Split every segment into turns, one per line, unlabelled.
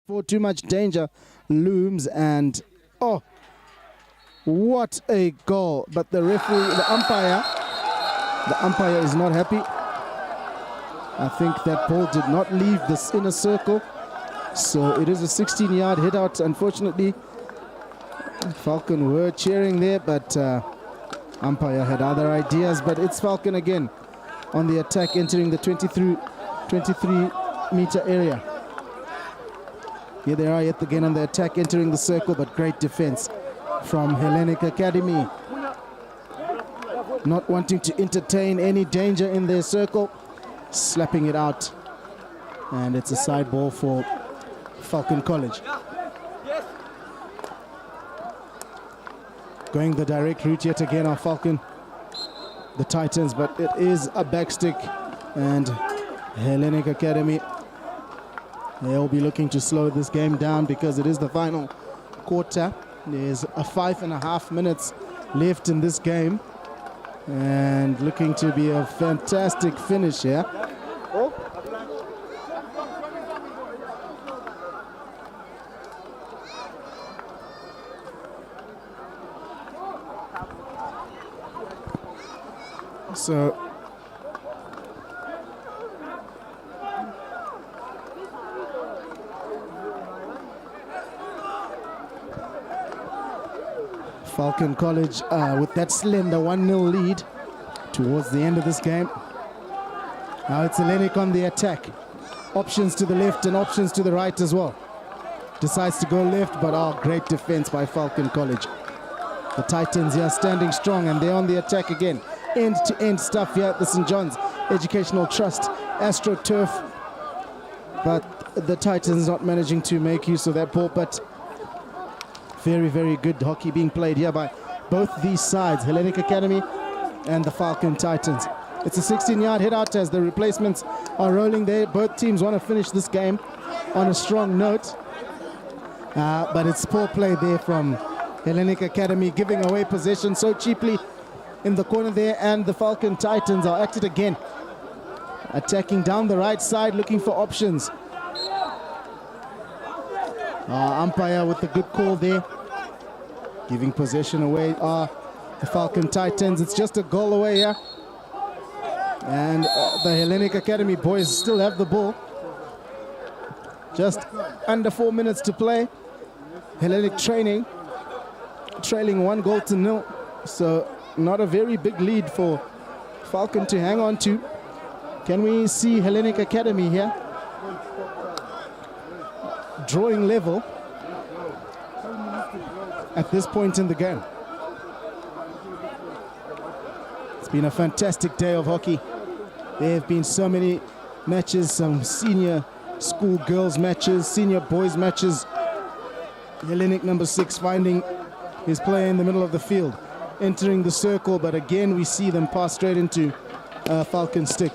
before too much danger looms, and oh, what a goal. But the referee, the umpire is not happy. I think that ball did not leave this inner circle, so it is a 16-yard hit out. Unfortunately, Falcon were cheering there, but umpire had other ideas. But it's Falcon again on the attack, entering the 23-meter area. Here they are yet again on the attack, entering the circle, but great defense from Hellenic Academy. Not wanting to entertain any danger in their circle, slapping it out. And it's a side ball for Falcon College. Going the direct route yet again are Falcon, the Titans, but it is a backstick, and Hellenic Academy, they'll be looking to slow this game down because it is the final quarter. There's 5.5 minutes left in this game, and looking to be a fantastic finish here. So Falcon College with that slender 1-0 lead towards the end of this game. Now it's Hellenic on the attack. Options to the left and options to the right as well. Decides to go left, but great defense by Falcon College. The Titans here standing strong, and they're on the attack again. End-to-end stuff here at the St. John's Educational Trust AstroTurf, but the Titans not managing to make use of that ball. But very, very good hockey being played here by both these sides, Hellenic Academy and the Falcon Titans. It's a 16-yard hit out as the replacements are rolling there. Both teams want to finish this game on a strong note, but it's poor play there from Hellenic Academy, giving away possession so cheaply in the corner there, and the Falcon Titans are at it again, attacking down the right side, looking for options. Umpire with a good call there, giving possession away. The Falcon Titans, it's just a goal away here, and the Hellenic Academy boys still have the ball. Just under 4 minutes to play. Hellenic trailing 1-0, so not a very big lead for Falcon to hang on to. Can we see Hellenic Academy here drawing level at this point in the game? It's been a fantastic day of hockey. There have been so many matches, some senior school girls matches, senior boys matches. Hellenic number 6 finding his player in the middle of the field, entering the circle, but again we see them pass straight into Falcon stick.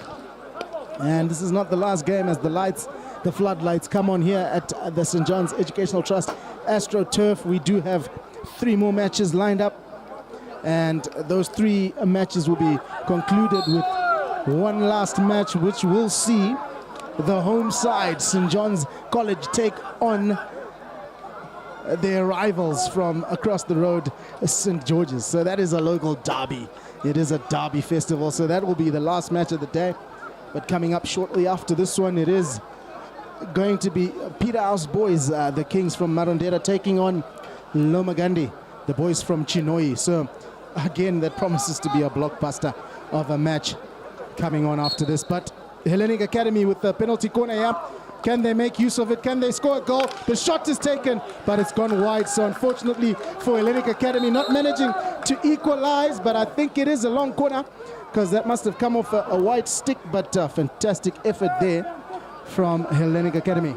And this is not the last game as the floodlights come on here at the St. John's Educational Trust AstroTurf. We do have 3 more matches lined up, and those 3 matches will be concluded with one last match, which will see the home side, St. John's College, take on their rivals from across the road, St. George's. So that is a local derby. It is a derby festival, so that will be the last match of the day. But coming up shortly after this one, it is going to be Peterhouse boys, the Kings from Marondera, taking on Lomagundi, the boys from Chinoi. So again, that promises to be a blockbuster of a match coming on after this. But Hellenic Academy with the penalty corner here. Can they make use of it? Can they score a goal? The shot is taken, but it's gone wide. So unfortunately for Hellenic Academy, not managing to equalize, but I think it is a long corner because that must have come off a wide stick, but fantastic effort there from Hellenic Academy.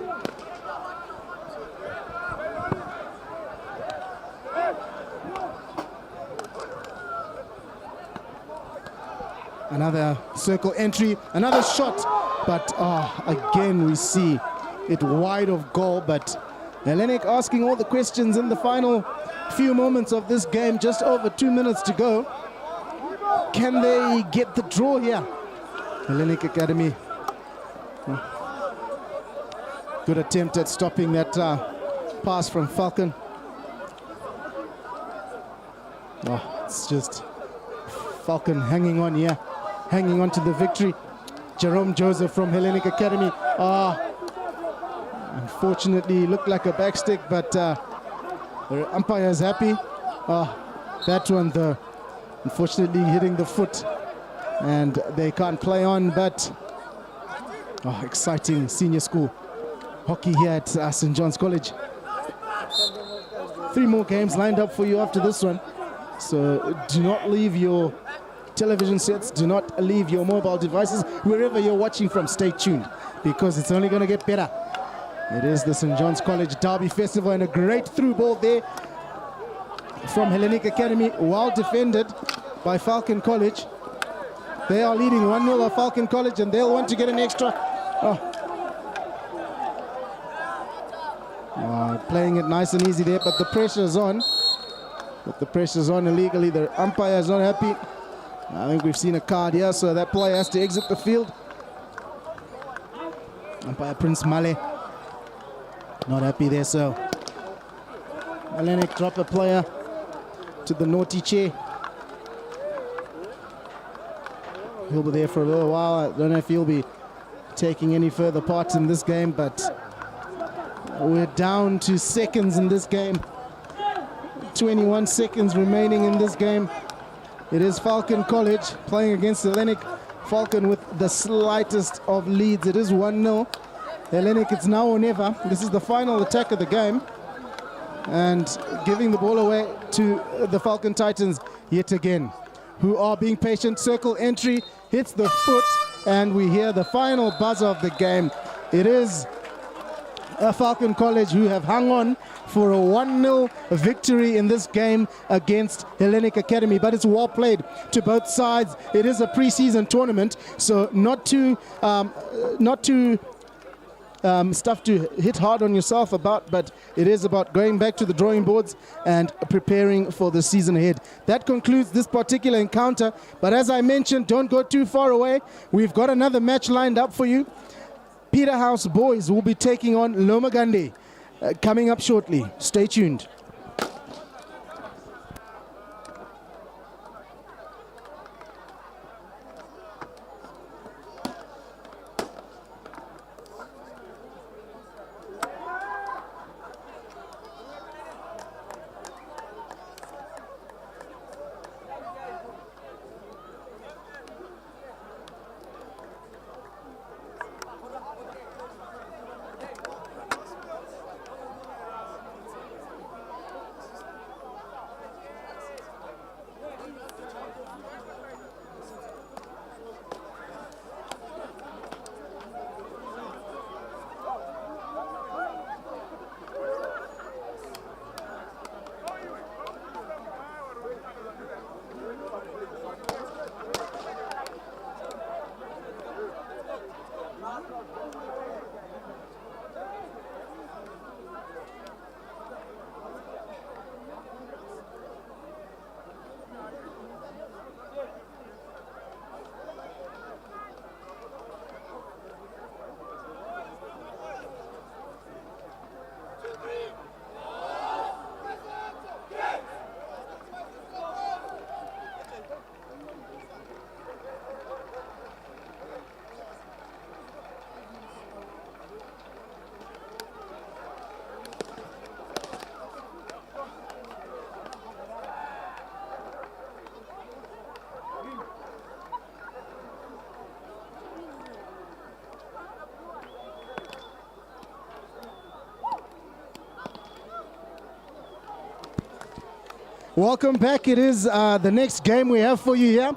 Another circle entry, another shot, but again we see it wide of goal. But Hellenic asking all the questions in the final few moments of this game, just over 2 minutes to go. Can they get the draw here? Hellenic Academy Good attempt at stopping that pass from Falcon. Oh, it's just Falcon hanging on here, hanging on to the victory. Jerome Joseph from Hellenic Academy. Unfortunately, looked like a backstick, but the umpire's happy. That one, though, unfortunately hitting the foot, and they can't play on, but exciting senior school hockey here at St. John's College. 3 more games lined up for you after this one, so do not leave your television sets, do not leave your mobile devices, wherever you're watching from. Stay tuned, because it's only going to get better. It is the St. John's College Derby Festival, and a great through ball there from Hellenic Academy, well defended by Falcon College. They are leading 1-0 of Falcon College, and they'll want to get an extra. Playing it nice and easy there, but the pressure's on. Illegally. The umpire is not happy. I think we've seen a card here, so that player has to exit the field. Umpire Prince Male not happy there, so Hellenic drop a player to the naughty chair. He'll be there for a little while. I don't know if he'll be taking any further part in this game, but we're down to seconds in this game. 21 seconds remaining in this game. It is Falcon College playing against Hellenic. Falcon with the slightest of leads. It is 1-0. Hellenic, it's now or never. This is the final attack of the game, and giving the ball away to the Falcon Titans yet again, who are being patient. Circle entry, hits the foot, and we hear the final buzzer of the game. It is Falcon College who have hung on for a 1-0 victory in this game against Hellenic Academy, but it's well played to both sides. It is a pre-season tournament, so not too stuff to hit hard on yourself about, but it is about going back to the drawing boards and preparing for the season ahead. That concludes this particular encounter, but as I mentioned, don't go too far away. We've got another match lined up for you. Peterhouse boys will be taking on Lomagundi coming up shortly. Stay tuned. Welcome back. It is the next game we have for you here.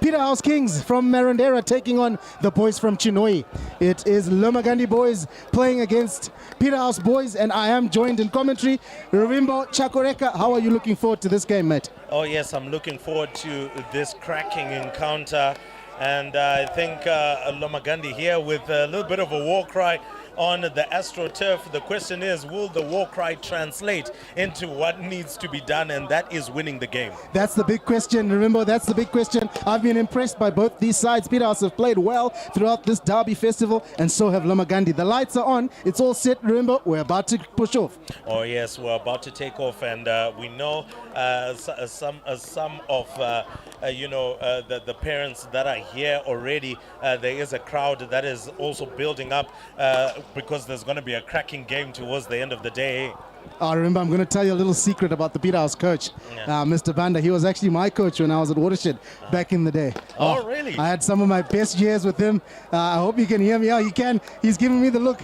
Peterhouse Kings from Marandera taking on the boys from Chinoi. It is Lomagundi boys playing against Peterhouse boys, and I am joined in commentary. Ravimbo Chakoreka, how are you looking forward to this game, mate?
Oh yes, I'm looking forward to this cracking encounter, and I think Lomagundi here with a little bit of a war cry on the AstroTurf. The question is, will the war cry translate into what needs to be done? And that is winning the game.
That's the big question. Remember, that's the big question. I've been impressed by both these sides. Peterhouse have played well throughout this Derby festival, and so have Lomagundi. The lights are on. It's all set. Remember, we're about to push off.
Oh yes, we're about to take off, and we know some of the parents that are here already. There is a crowd that is also building up because there's going to be a cracking game towards the end of the day.
Remember, I'm going to tell you a little secret about the Peterhouse coach, Mr. Banda. He was actually my coach when I was at Watershed back in the day.
Oh, really?
I had some of my best years with him. I hope you can hear me. Oh, you can. He's giving me the look.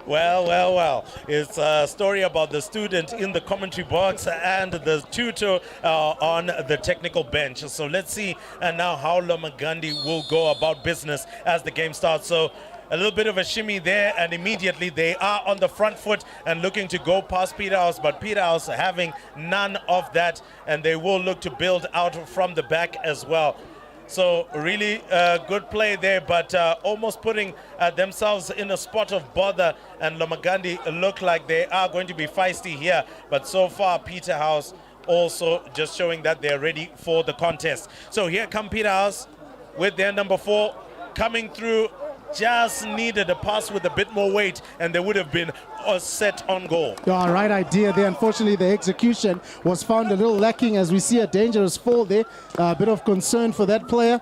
Well. It's a story about the student in the commentary box and the tutor on the technical bench. So let's see now how Lomagundi will go about business as the game starts. So a little bit of a shimmy there, and immediately they are on the front foot and looking to go past Peterhouse, but Peterhouse having none of that, and they will look to build out from the back as well. So really good play there, but almost putting themselves in a spot of bother, and Lomagundi look like they are going to be feisty here. But so far, Peterhouse also just showing that they're ready for the contest. So here come Peterhouse with their number 4 coming through. Just needed a pass with a bit more weight, and they would have been set on goal.
Yeah, right idea there. Unfortunately, the execution was found a little lacking, as we see a dangerous fall there. A bit of concern for that player.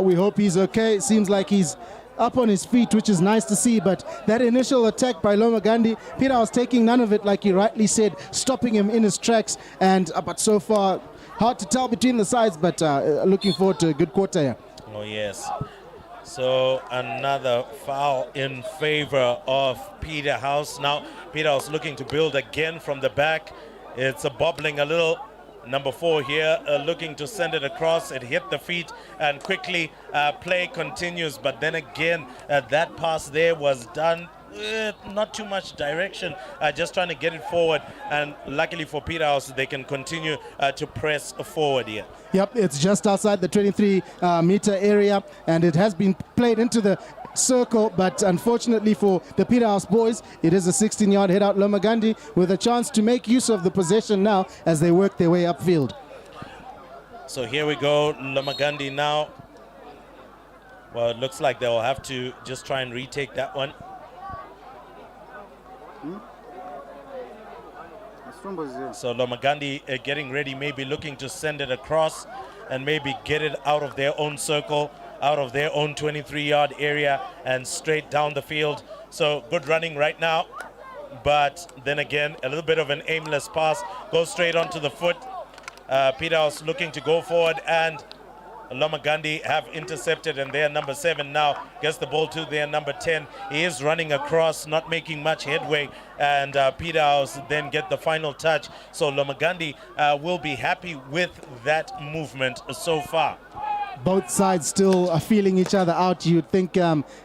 We hope he's okay. It seems like he's up on his feet, which is nice to see. But that initial attack by Lomagundi, Peterhouse taking none of it, like he rightly said, stopping him in his tracks. And but so far, hard to tell between the sides, but looking forward to a good quarter here.
Oh, yes. So another foul in favor of Peterhouse. Now Peterhouse looking to build again from the back. It's bobbling a little. Number 4 here looking to send it across. It hit the feet, and quickly play continues. But then again, that pass there was done not too much direction, just trying to get it forward, and luckily for Peterhouse, they can continue to press forward here.
Yep, it's just outside the 23-meter area, and it has been played into the circle, but unfortunately for the Peterhouse boys, it is a 16-yard head out. Lomagundi with a chance to make use of the possession now as they work their way upfield.
So here we go, Lomagundi now. Well, it looks like they'll have to just try and retake that one. So Lomagundi getting ready, maybe looking to send it across and maybe get it out of their own circle, out of their own 23-yard area and straight down the field. So good running right now, but then again, a little bit of an aimless pass, goes straight onto the foot. Peterhouse looking to go forward, and Lomagundi have intercepted, and their number 7 now gets the ball to their number 10. He is running across, not making much headway, and Peterhouse then get the final touch. So Lomagundi will be happy with that movement so far.
Both sides still are feeling each other out. You'd think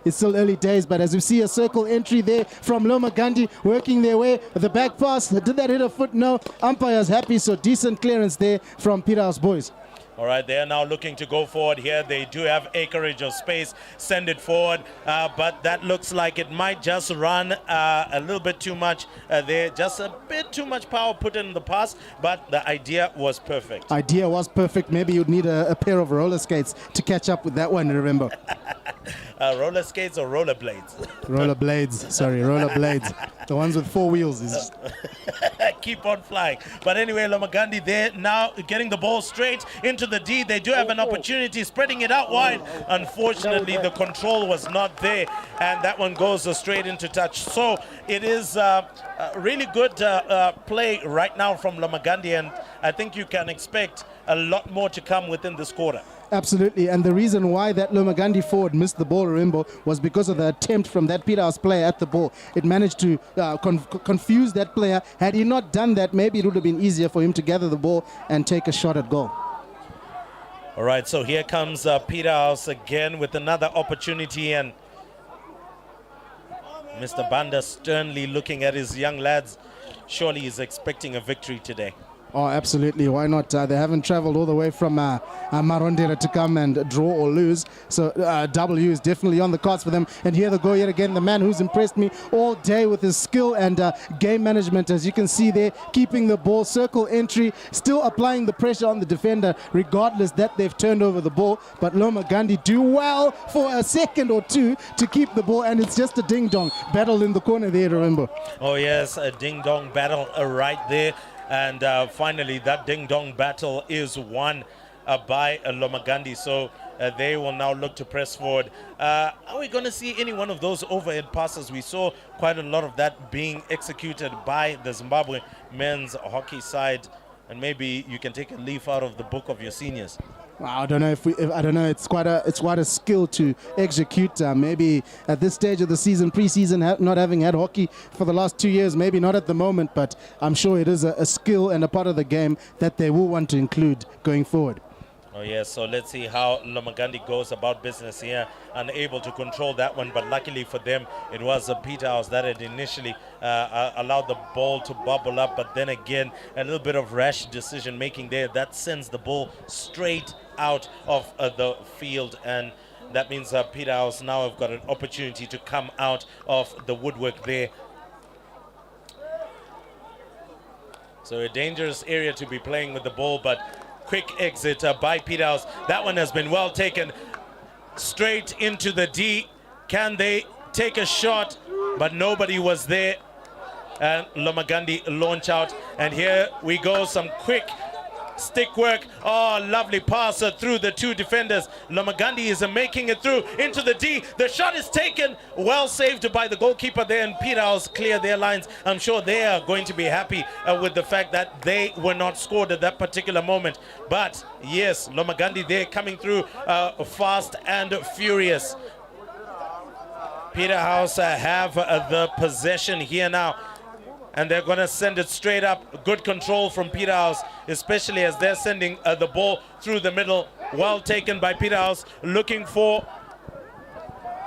it's still early days, but as we see a circle entry there from Lomagundi working their way, the back pass, did that hit a foot? No. Umpire's happy, so decent clearance there from Peterhouse boys.
All right, they are now looking to go forward here. They do have acreage of space, send it forward, but that looks like it might just run a little bit too much there. Just a bit too much power put in the pass, but the idea was perfect.
Idea was perfect. Maybe you'd need a pair of roller skates to catch up with that one, remember.
Roller skates or roller blades?
Roller blades, sorry, roller blades. The ones with 4 wheels.
Keep on flying. But anyway, Lomagundi there now getting the ball straight into the D. They do have an opportunity, spreading it out wide. Unfortunately, the control was not there, and that one goes straight into touch. So it is a really good play right now from Lomagundi, and I think you can expect a lot more to come within this quarter.
Absolutely, and the reason why that Lomagundi forward missed the ball, remember, was because of the attempt from that Peterhouse player at the ball. It managed to confuse that player. Had he not done that, maybe it would have been easier for him to gather the ball and take a shot at goal.
All right, so here comes Peterhouse again with another opportunity, and Mr. Banda sternly looking at his young lads. Surely he's expecting a victory today.
Oh, absolutely. Why not? They haven't traveled all the way from Marondera to come and draw or lose. So W is definitely on the cards for them. And here they go yet again. The man who's impressed me all day with his skill and game management, as you can see there, keeping the ball, circle entry, still applying the pressure on the defender, regardless that they've turned over the ball. But Lomagundi do well for a second or two to keep the ball, and it's just a ding-dong battle in the corner there, remember.
Oh, yes, a ding-dong battle right there. And finally, that ding-dong battle is won by Lomagundi. So they will now look to press forward. Are we going to see any one of those overhead passes? We saw quite a lot of that being executed by the Zimbabwe men's hockey side. And maybe you can take a leaf out of the book of your seniors.
Well, I don't know if I don't know. It's quite a skill to execute. Maybe at this stage of the season, pre-season, not having had hockey for the last 2 years, maybe not at the moment. But I'm sure it is a skill and a part of the game that they will want to include going forward.
Oh, yes, so let's see how Lomagundi goes about business here. Unable to control that one, but luckily for them, it was Peterhouse that had initially allowed the ball to bubble up. But then again, a little bit of rash decision-making there. That sends the ball straight out of the field. And that means Peterhouse now have got an opportunity to come out of the woodwork there. So a dangerous area to be playing with the ball, but quick exit by Peterhouse. That one has been well taken. Straight into the D. Can they take a shot? But nobody was there. And Lomagundi launch out. And here we go. Some quick stick work. Oh, lovely pass through the two defenders. Lomagundi is making it through into the D. The shot is taken. Well saved by the goalkeeper there, and Peterhouse clear their lines. I'm sure they are going to be happy with the fact that they were not scored at that particular moment. But yes, Lomagundi there coming through fast and furious. Peterhouse have the possession here now. And they're going to send it straight up. Good control from Peterhouse, especially as they're sending the ball through the middle. Well taken by Peterhouse, looking for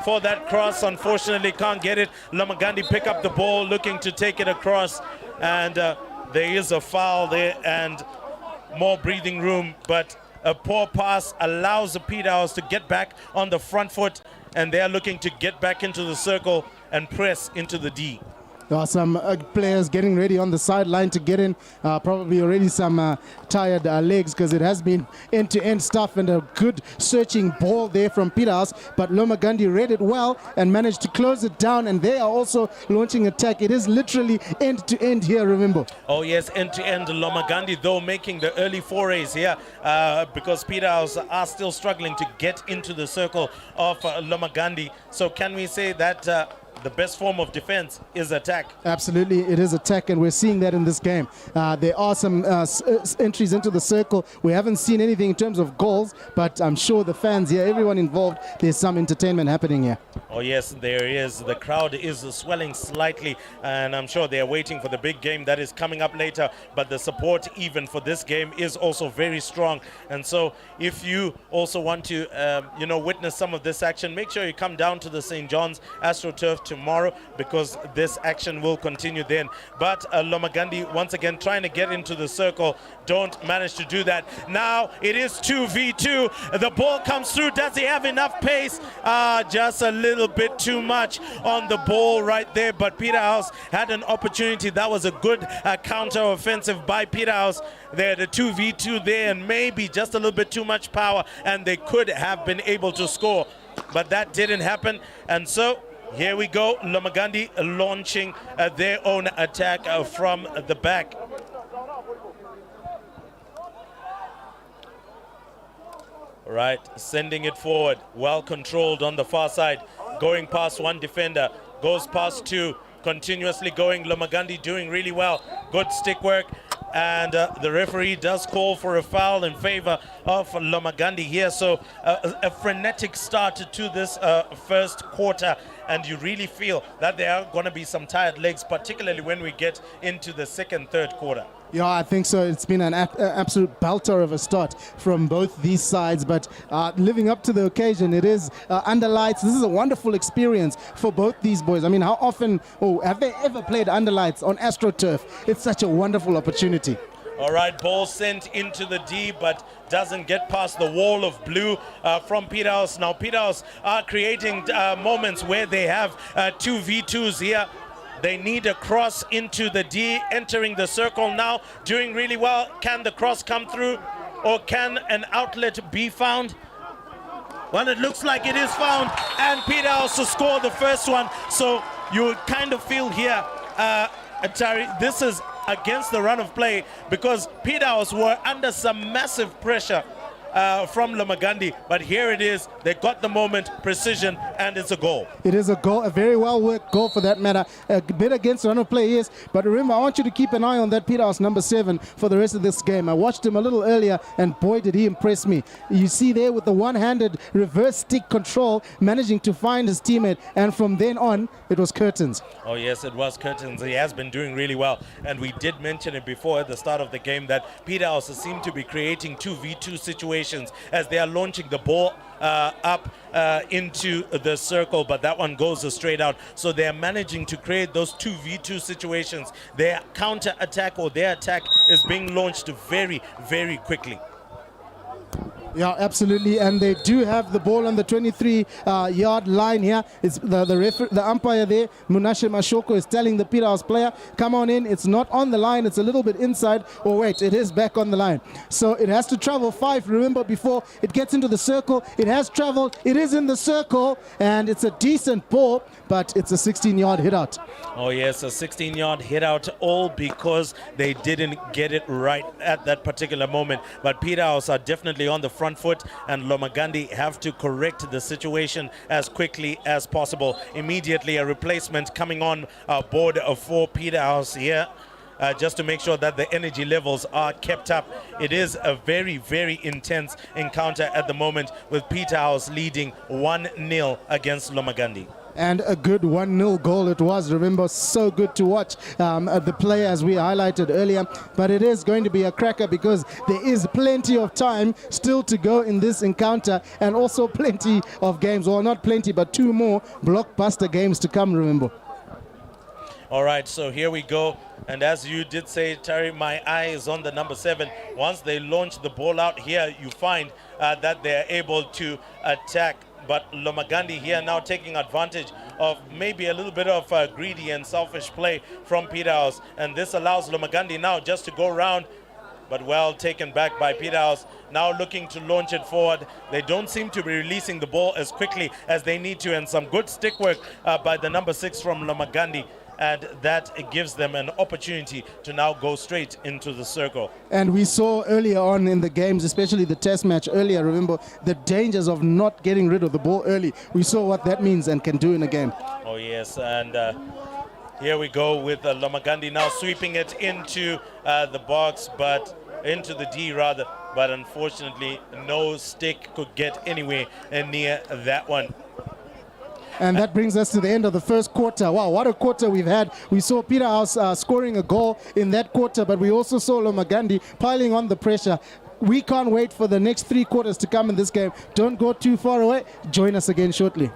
that cross. Unfortunately, can't get it. Lomagundi pick up the ball, looking to take it across. And there is a foul there and more breathing room. But a poor pass allows the Peterhouse to get back on the front foot. And they're looking to get back into the circle and press into the D.
There are some players getting ready on the sideline to get in. Probably already some tired legs, because it has been end-to-end stuff and a good searching ball there from Peterhouse. But Lomagundi read it well and managed to close it down. And they are also launching attack. It is literally end-to-end here, remember.
Oh, yes, end-to-end. Lomagundi, though, making the early forays here because Peterhouse are still struggling to get into the circle of Lomagundi. So can we say that the best form of defense is attack?
Absolutely, it is attack, and we're seeing that in this game. There are some entries into the circle. We haven't seen anything in terms of goals, but I'm sure the fans here, everyone involved, there's some entertainment happening here.
Oh, yes, there is. The crowd is swelling slightly, and I'm sure they're waiting for the big game that is coming up later. But the support, even for this game, is also very strong. And so if you also want to, witness some of this action, make sure you come down to the St. John's AstroTurf tomorrow, because this action will continue then. But Lomagundi once again trying to get into the circle, don't manage to do that. Now it is 2v2. The ball comes through. Does he have enough pace? Just a little bit too much on the ball right there, but Peterhouse had an opportunity. That was a good counter offensive by Peterhouse. They had a 2v2 there, and maybe just a little bit too much power, and they could have been able to score, but that didn't happen. And so here we go, Lomagundi launching their own attack from the back. Right, sending it forward, well controlled on the far side, going past one defender, goes past two, continuously going. Lomagundi doing really well, good stick work, and the referee does call for a foul in favor of Lomagundi here. So a frenetic start to this first quarter, and you really feel that there are going to be some tired legs, particularly when we get into the second, third quarter.
Yeah, I think so. It's been an absolute belter of a start from both these sides, but living up to the occasion. It is under lights. This is a wonderful experience for both these boys. I mean, how often, have they ever played under lights on AstroTurf? It's such a wonderful opportunity.
All right, ball sent into the D, but doesn't get past the wall of blue from Peterhouse. Now, Peterhouse are creating moments where they have 2v2s here. They need a cross into the D, entering the circle now, doing really well. Can the cross come through, or can an outlet be found? Well, it looks like it is found, and Peterhouse to score the first one. So you kind of feel here, Atari, this is against the run of play, because Peterhouse were under some massive pressure from Lomagundi, but here it is. They got the moment, precision, and it's a goal.
It is a goal, a very well-worked goal for that matter. A bit against the run of play, yes, but remember, I want you to keep an eye on that Peterhouse number 7 for the rest of this game. I watched him a little earlier, and boy, did he impress me. You see there with the one-handed reverse stick control, managing to find his teammate, and from then on, it was curtains.
Oh yes, it was curtains. He has been doing really well, and we did mention it before at the start of the game that Peterhouse seem to be creating 2v2 situations as they are launching the ball up into the circle, but that one goes straight out. So they are managing to create those 2v2 situations. Their counter attack or their attack is being launched very, very quickly.
Yeah, absolutely, and they do have the ball on the 23-yard line here. It's the umpire there, Munashe Mashoko, is telling the Peterhouse player, come on in. It's not on the line, it's a little bit inside. Oh wait, it is back on the line. So it has to travel 5, remember, before it gets into the circle. It has traveled, it is in the circle, and it's a decent ball, but it's a 16-yard hit out.
Oh yes, a 16-yard hit out, all because they didn't get it right at that particular moment. But Peterhouse are definitely on the front foot, and Lomagundi have to correct the situation as quickly as possible. Immediately a replacement coming on board for Peterhouse here. Just to make sure that the energy levels are kept up. It is a very, very intense encounter at the moment, with Peterhouse leading 1-0 against Lomagundi.
And a good 1-0 goal it was. Remember, so good to watch the play as we highlighted earlier. But it is going to be a cracker, because there is plenty of time still to go in this encounter, and also plenty of games, or not plenty, but 2 more blockbuster games to come, remember.
All right, so here we go. And as you did say, Terry, my eye is on the number 7. Once they launch the ball out here, you find that they're able to attack. But Lomagundi here now taking advantage of maybe a little bit of greedy and selfish play from Peterhouse. And this allows Lomagundi now just to go around, but well taken back by Peterhouse. Now looking to launch it forward. They don't seem to be releasing the ball as quickly as they need to, and some good stick work by the number 6 from Lomagundi. And that gives them an opportunity to now go straight into the circle.
And we saw earlier on in the games, especially the test match earlier, remember, the dangers of not getting rid of the ball early. We saw what that means and can do in a game.
Oh yes, and here we go with Lomagundi now sweeping it into the box, but into the D rather, but unfortunately no stick could get anywhere near that one.
And that brings us to the end of the first quarter. Wow, what a quarter we've had. We saw Peterhouse scoring a goal in that quarter, but we also saw Lomagundi piling on the pressure. We can't wait for the next 3 quarters to come in this game. Don't go too far away. Join us again shortly.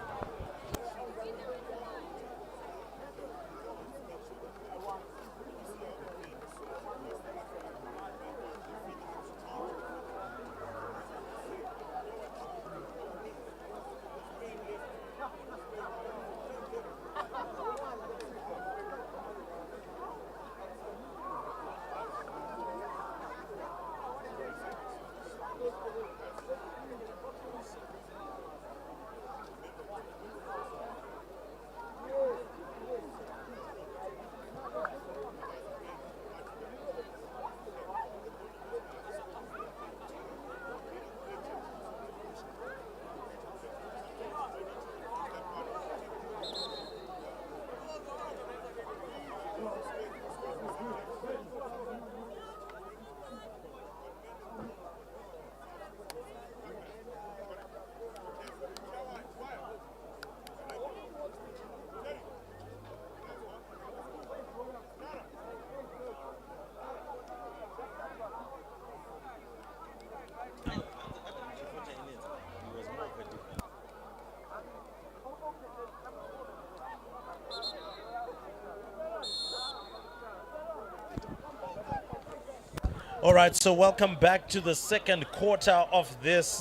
All right, so welcome back to the second quarter of this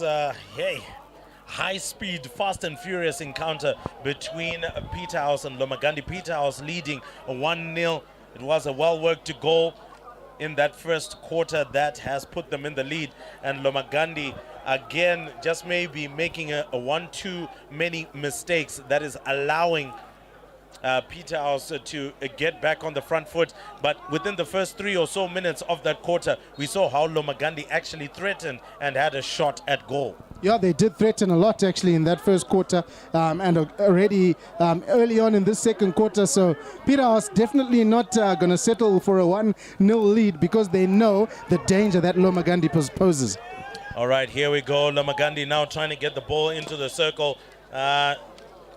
high-speed, fast and furious encounter between Peterhouse and Lomagundi. Peterhouse leading 1-0. It was a well-worked goal in that first quarter that has put them in the lead. And Lomagundi, again, just maybe making a one too many mistakes that is allowing Peterhouse to get back on the front foot. But within the first 3 or so minutes of that quarter, we saw how Lomagundi actually threatened and had a shot at goal.
Yeah, they did threaten a lot actually in that first quarter and already early on in this second quarter. So Peterhouse definitely not going to settle for a 1-0 lead because they know the danger that Lomagundi poses.
All right, here we go. Lomagundi now trying to get the ball into the circle.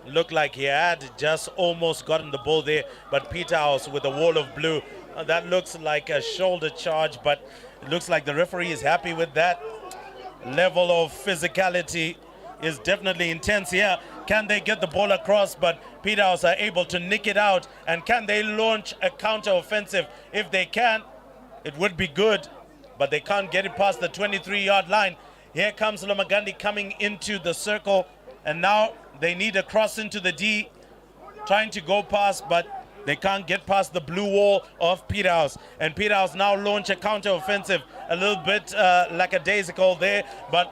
Looked like he had just almost gotten the ball there, but Peterhouse with a wall of blue. That looks like a shoulder charge, but it looks like the referee is happy with that. Level of physicality is definitely intense here. Can they get the ball across? But Peterhouse are able to nick it out. And can they launch a counter-offensive? If they can, it would be good, but they can't get it past the 23-yard line. Here comes Lomagundi coming into the circle, and now they need a cross into the D, trying to go past, but they can't get past the blue wall of Peterhouse. And Peterhouse now launch a counter-offensive, a little bit lackadaisical there, but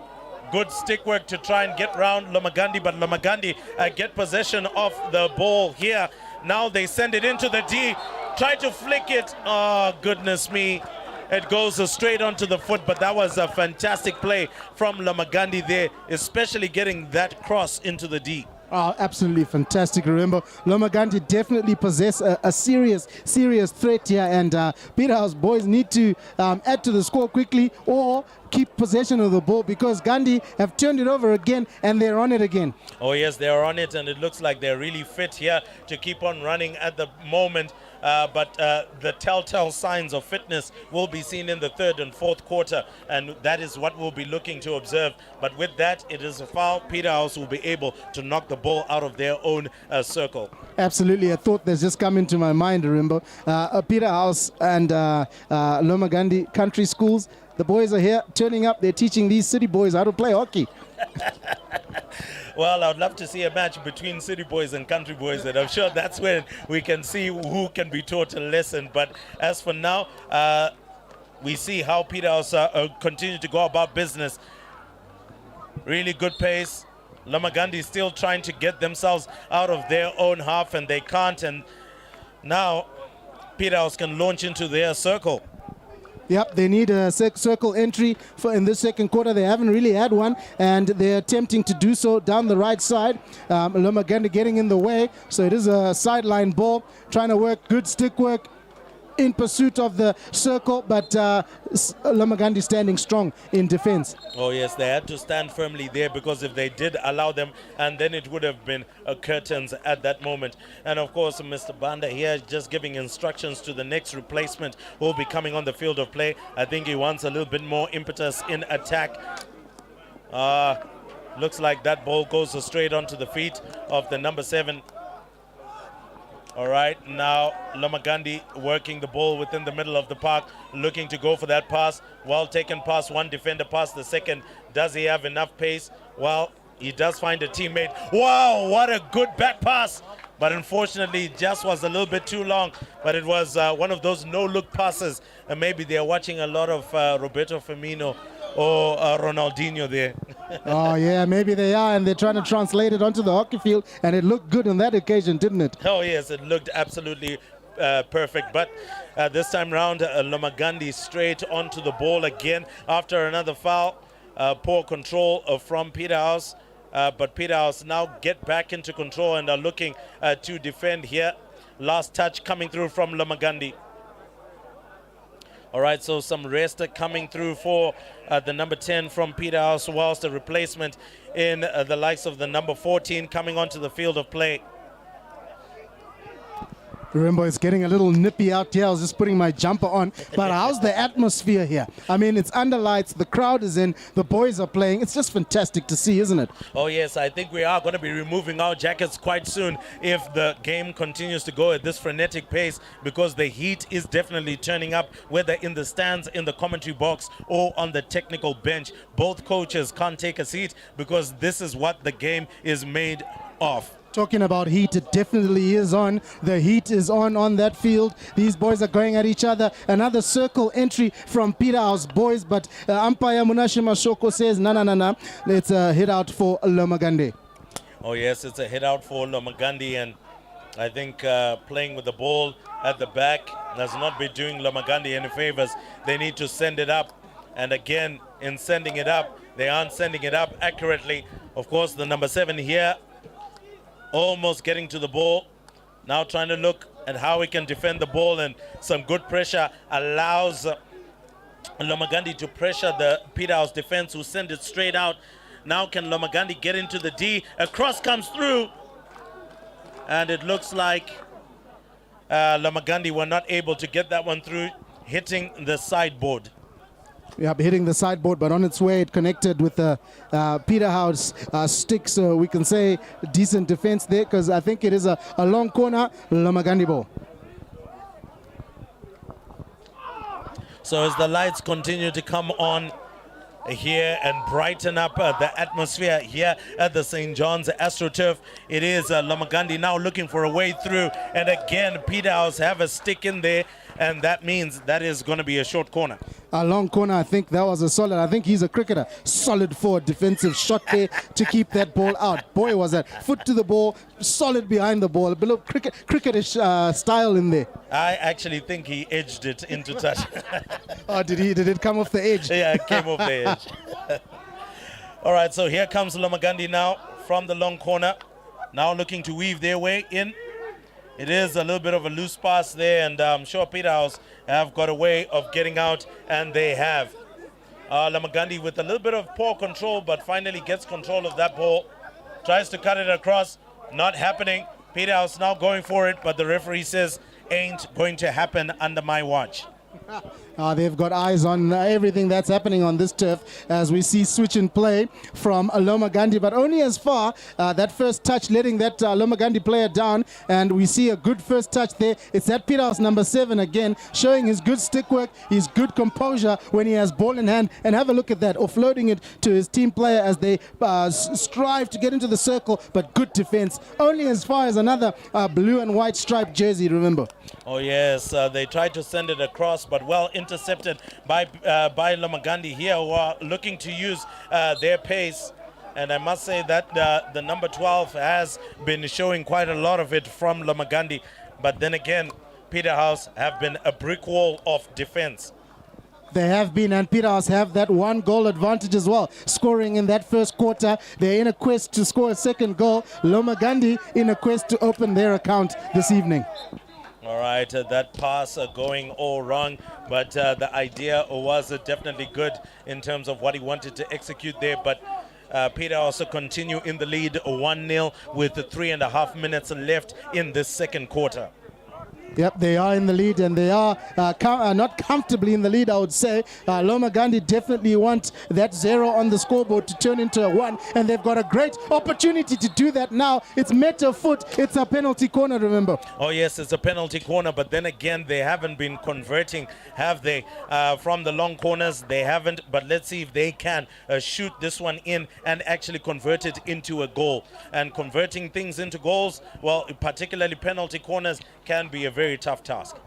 good stick work to try and get round Lomagundi. But Lomagundi get possession of the ball here. Now they send it into the D, try to flick it. Oh, goodness me. It goes straight onto the foot, but that was a fantastic play from Lomagundi there, especially getting that cross into the D.
Oh, absolutely fantastic. Remember, Lomagundi definitely possess a serious threat here, and Peterhouse boys need to add to the score quickly or keep possession of the ball because Gandhi have turned it over again and they're on it again.
Oh yes, they're on it, and it looks like they're really fit here to keep on running at the moment. But the telltale signs of fitness will be seen in the third and fourth quarter, and that is what we'll be looking to observe. But with that, it is a foul. Peterhouse will be able to knock the ball out of their own circle.
Absolutely, a thought that's just come into my mind, remember. Peterhouse and Lomagundi country schools, the boys are here turning up. They're teaching these city boys how to play hockey.
Well, I'd love to see a match between city boys and country boys, and I'm sure that's when we can see who can be taught a lesson. But as for now, we see how Peterhouse continue to go about business. Really good pace. Lomagundi still trying to get themselves out of their own half, and they can't. And now Peterhouse can launch into their circle.
Yep, they need a circle entry in this second quarter. They haven't really had one, and they're attempting to do so down the right side. Lomagundi getting in the way, so it is a sideline ball, trying to work good stick work in pursuit of the circle, but Lomagundi standing strong in defense.
Oh yes, they had to stand firmly there, because if they did allow them, and then it would have been curtains at that moment. And of course, Mr. Banda here just giving instructions to the next replacement who will be coming on the field of play. I think he wants a little bit more impetus in attack. Looks like that ball goes straight onto the feet of the number 7. All right, now Lomagundi working the ball within the middle of the park, looking to go for that pass. Well taken pass, one defender past the second. Does he have enough pace? Well, he does find a teammate. Wow, what a good back pass. But unfortunately, it just was a little bit too long. But it was one of those no-look passes. And maybe they're watching a lot of Roberto Firmino or Ronaldinho there.
Oh, yeah, maybe they are, and they're trying to translate it onto the hockey field, and it looked good on that occasion, didn't it?
Oh, yes, it looked absolutely perfect. But this time round, Lomagundi straight onto the ball again after another foul. Poor control from Peterhouse. But Peterhouse now get back into control and are looking to defend here. Last touch coming through from Lomagundi. All right, so some rest coming through for the number 10 from Peterhouse, whilst the replacement in the likes of the number 14 coming onto the field of play.
Remember, it's getting a little nippy out here. I was just putting my jumper on. But how's the atmosphere here? I mean, it's under lights. The crowd is in. The boys are playing. It's just fantastic to see, isn't it?
Oh, yes. I think we are going to be removing our jackets quite soon if the game continues to go at this frenetic pace, because the heat is definitely turning up, whether in the stands, in the commentary box, or on the technical bench. Both coaches can't take a seat because this is what the game is made of.
Talking about heat, it definitely is on. The heat is on that field. These boys are going at each other. Another circle entry from Peterhouse boys, but umpire Munashima Shoko says, no. It's a hit out for Lomagundi.
Oh, yes, it's a hit out for Lomagundi, and I think playing with the ball at the back has not been doing Lomagundi any favors. They need to send it up, and again, in sending it up, they aren't sending it up accurately. Of course, the number 7 here, almost getting to the ball. Now trying to look at how he can defend the ball, and some good pressure allows Lomagundi to pressure the Peterhouse defense, who send it straight out. Now can Lomagundi get into the D? A cross comes through, and it looks like Lomagundi were not able to get that one through, hitting the sideboard.
Yeah, hitting the sideboard, but on its way it connected with the Peterhouse stick, so we can say decent defense there, because I think it is a long corner, Lomagundi ball.
So as the lights continue to come on here and brighten up the atmosphere here at the St. John's AstroTurf, it is Lomagundi now looking for a way through, and again Peterhouse have a stick in there, and that means that is going to be a short corner.
A long corner, I think that was a solid. I think he's a cricketer. Solid forward defensive shot there to keep that ball out. Boy, was that foot to the ball, solid behind the ball. A bit of cricketish style in there.
I actually think he edged it into touch.
Oh, did he? Did it come off the edge?
Yeah, it came off the edge. All right, so here comes Lomagundi now from the long corner. Now looking to weave their way in. It is a little bit of a loose pass there, and I'm sure Peterhouse have got a way of getting out, and they have. Lomagundi with a little bit of poor control, but finally gets control of that ball. Tries to cut it across, not happening. Peterhouse now going for it, but the referee says, ain't going to happen under my watch.
They've got eyes on everything that's happening on this turf, as we see switch and play from Lomagundi, but only as far. That first touch letting that Lomagundi player down, and we see a good first touch there. It's that Peterhouse number 7 again, showing his good stick work, his good composure when he has ball in hand, and have a look at that, offloading it to his team player as they strive to get into the circle, but good defense. Only as far as another blue and white striped jersey, remember.
Oh yes, they tried to send it across, but well intercepted by Lomagundi here, who are looking to use their pace. And I must say that the number 12 has been showing quite a lot of it from Lomagundi. But then again, Peterhouse have been a brick wall of defense.
They have been, and Peterhouse have that 1 goal advantage as well, scoring in that first quarter. They're in a quest to score a second goal. Lomagundi in a quest to open their account this evening.
All right, that pass going all wrong, but the idea was definitely good in terms of what he wanted to execute there. But Peter also continue in the lead 1-0 with 3.5 minutes left in this second quarter.
Yep, they are in the lead, and they are not comfortably in the lead, I would say. Lomagundi definitely want that 0 on the scoreboard to turn into a 1, and they've got a great opportunity to do that now. It's Meta foot. It's a penalty corner, remember.
Oh, yes, it's a penalty corner, but then again, they haven't been converting, have they? From the long corners, they haven't, but let's see if they can shoot this one in and actually convert it into a goal. And converting things into goals, well, particularly penalty corners, can be a very tough task.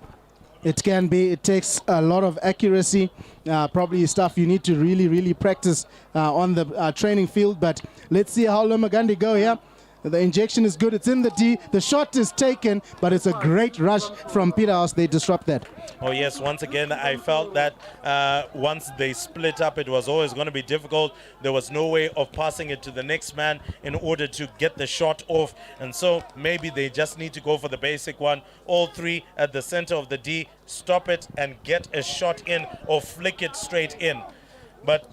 It can be. It takes a lot of accuracy, probably stuff you need to really practice on the training field. But let's see how Lomagundi go here. The injection is good. It's in the D. The shot is taken, but it's a great rush from Peterhouse. They disrupt that.
Oh, yes. Once again, I felt that once they split up, it was always going to be difficult. There was no way of passing it to the next man in order to get the shot off. And so maybe they just need to go for the basic one. All three at the center of the D, stop it and get a shot in or flick it straight in. But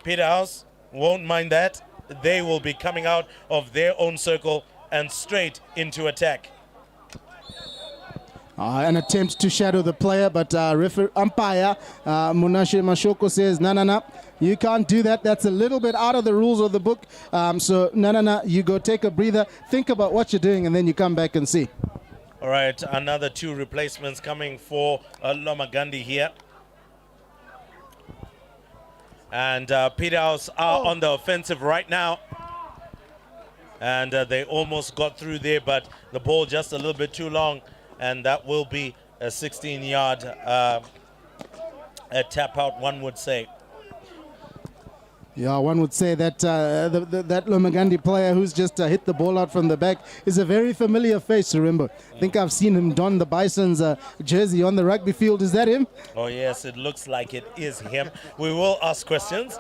Peterhouse won't mind that. They will be coming out of their own circle and straight into attack.
An attempt to shadow the player, but umpire Munashe Mashoko says, no, you can't do that. That's a little bit out of the rules of the book. So, no, you go take a breather, think about what you're doing, and then you come back and see.
All right, another 2 replacements coming for Lomagundi here. And Peterhouse are on the offensive right now. And they almost got through there, but the ball just a little bit too long. And that will be a 16-yard tap out, one would say.
Yeah, one would say that that Lomagundi player who's just hit the ball out from the back is a very familiar face, remember. I think I've seen him don the Bison's jersey on the rugby field. Is that him?
Oh, yes, it looks like it is him. We will ask questions.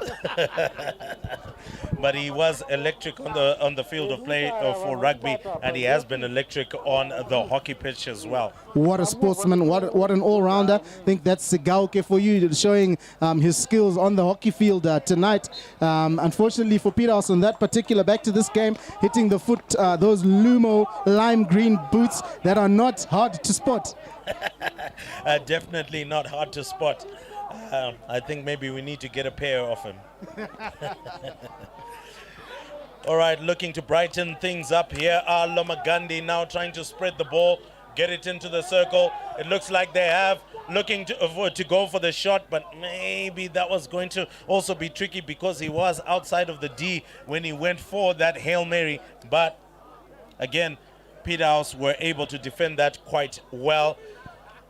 But he was electric on the field of play for rugby, and he has been electric on the hockey pitch as well.
What a sportsman, what an all-rounder. I think that's Sigauke for you, showing his skills on the hockey field tonight. Unfortunately for Peterhouse on that particular, back to this game, hitting the foot, those Lumo lime green boots that are not hard to spot.
Definitely not hard to spot. I think maybe we need to get a pair of him. All right, looking to brighten things up here are Lomagundi now trying to spread the ball, get it into the circle. It looks like they have looking to go for the shot, but maybe that was going to also be tricky because he was outside of the D when he went for that Hail Mary. But again, Peterhouse were able to defend that quite well.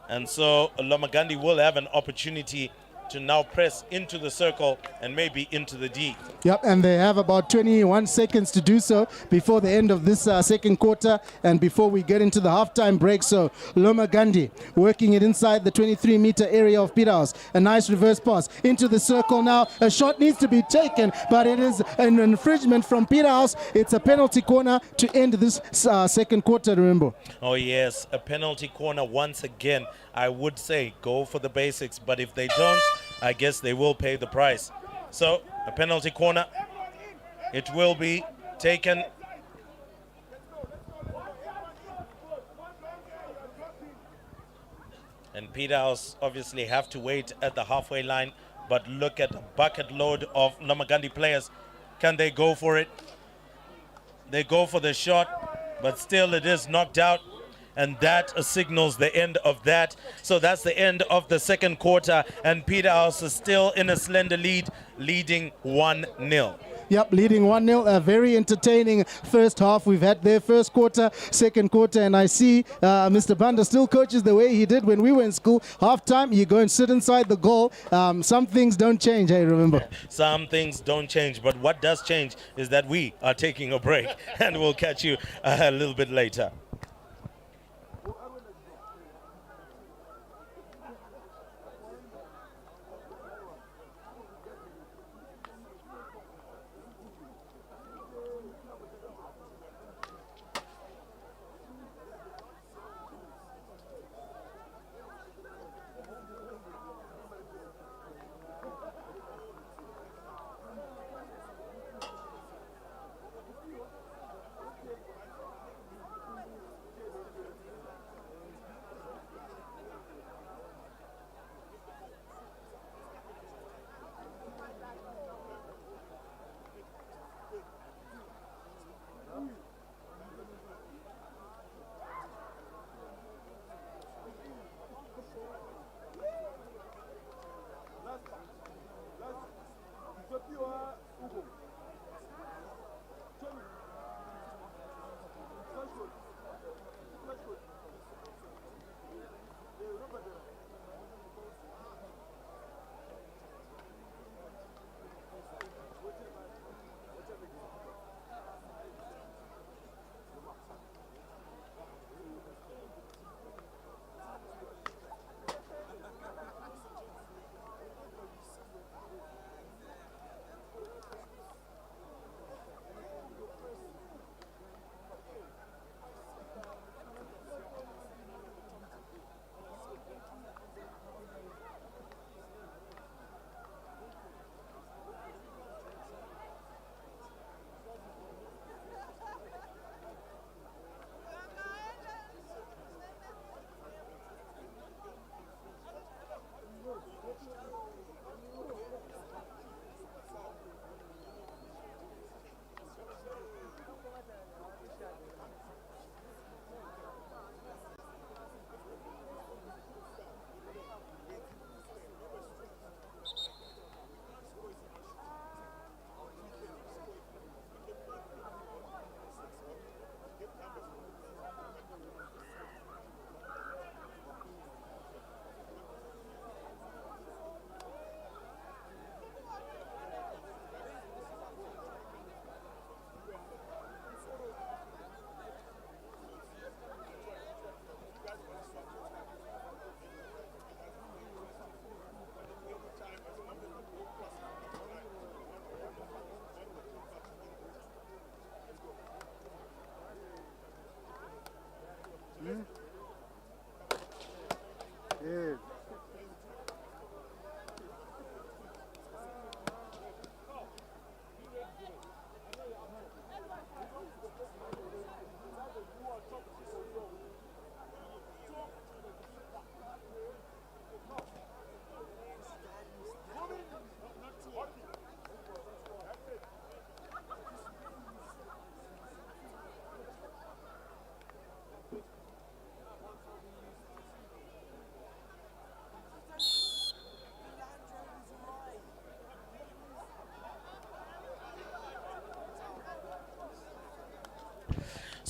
And so Lomagundi will have an opportunity to now press into the circle and maybe into the D.
Yep, and they have about 21 seconds to do so before the end of this second quarter and before we get into the halftime break. So Lomagundi working it inside the 23-meter area of Peterhouse. A nice reverse pass into the circle now. A shot needs to be taken, but it is an infringement from Peterhouse. It's a penalty corner to end this second quarter, remember.
Oh yes, a penalty corner once again. I would say go for the basics, but if they don't, I guess they will pay the price. So a penalty corner, it will be taken. And Peterhouse obviously have to wait at the halfway line, but look at the bucket load of Lomagundi players. Can they go for it? They go for the shot, but still it is knocked out. And that signals the end of that. So that's the end of the second quarter. And Peterhouse is still in a slender lead, leading 1-0.
Yep, leading 1-0. A very entertaining first half we've had there. First quarter, second quarter, and I see Mr. Banda still coaches the way he did when we were in school. Halftime, you go and sit inside the goal. Some things don't change, hey, remember.
Some things don't change, but what does change is that we are taking a break, and we'll catch you a little bit later.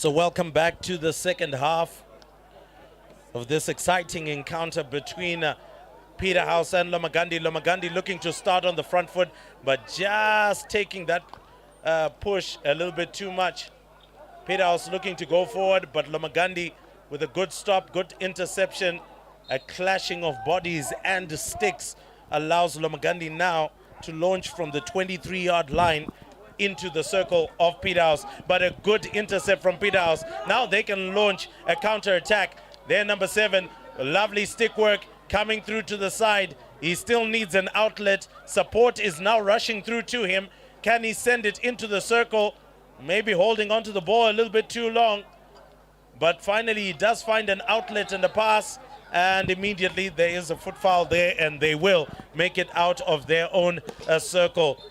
So welcome back to the second half of this exciting encounter between Peterhouse and Lomagundi. Lomagundi looking to start on the front foot, but just taking that push a little bit too much. Peterhouse looking to go forward, but Lomagundi with a good stop, good interception. A clashing of bodies and sticks allows Lomagundi now to launch from the 23-yard line into the circle of Peterhouse, but a good intercept from Peterhouse. Now they can launch a counter-attack. Their number 7, lovely stick work coming through to the side. He still needs an outlet. Support is now rushing through to him. Can he send it into the circle? Maybe holding onto the ball a little bit too long, but finally he does find an outlet and a pass, and immediately there is a foot foul there, and they will make it out of their own circle.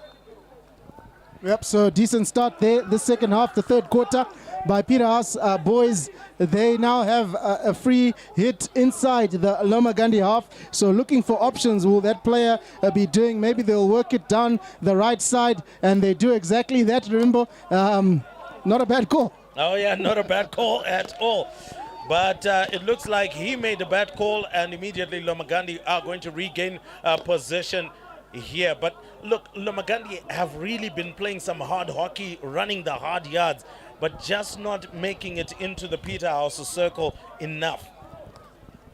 Yep, so decent start there, the second half, the third quarter by Peterhouse. Boys, they now have a free hit inside the Lomagundi half. So looking for options, will that player be doing? Maybe they'll work it down the right side, and they do exactly that. Remember, not a bad call.
Oh yeah, not a bad call at all. But it looks like he made a bad call, and immediately Lomagundi are going to regain possession here. But look, Lomagundi have really been playing some hard hockey, running the hard yards, but just not making it into the Peterhouse circle enough.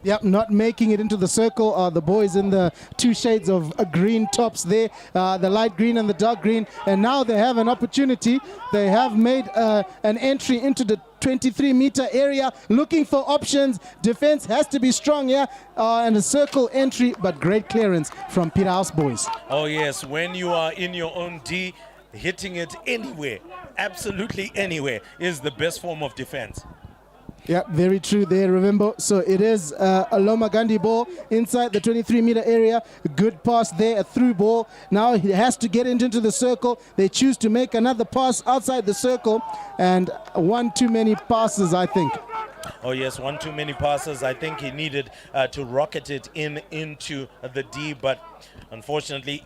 Yep, not making it into the circle are the boys in the two shades of green tops there, the light green and the dark green, and now they have an opportunity. They have made an entry into the 23-meter area, looking for options. Defense has to be strong here, and a circle entry, but great clearance from Peterhouse boys.
Oh yes, when you are in your own D, hitting it anywhere, absolutely anywhere, is the best form of defense.
Yeah, very true there, remember. So it is a Lomagundi ball inside the 23-meter area. Good pass there, a through ball. Now he has to get into the circle. They choose to make another pass outside the circle, and one too many passes, I think.
Oh yes, one too many passes. I think he needed to rocket it into the D, but unfortunately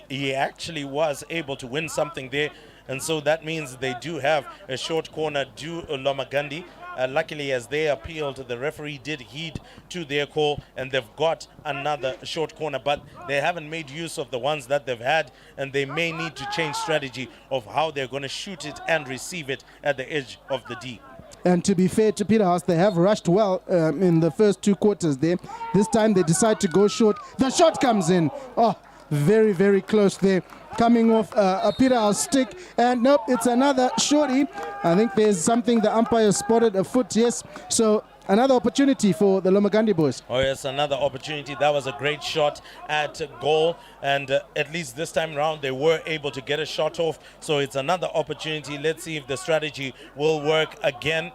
he actually was able to win something there, and so that means they do have a short corner due Lomagundi. Luckily, as they appealed, the referee did heed to their call, and they've got another short corner, but they haven't made use of the ones that they've had, and they may need to change strategy of how they're going to shoot it and receive it at the edge of the D.
And to be fair to Peterhouse, they have rushed well in the first two quarters there. This time they decide to go short. The shot comes in. Oh, very, very close there. Coming off a Peterhouse stick, and nope, it's another shorty. I think there's something the umpire spotted, a foot, yes. So another opportunity for the Lomagundi boys.
Oh yes, another opportunity. That was a great shot at goal, and at least this time around they were able to get a shot off. So it's another opportunity. Let's see if the strategy will work again.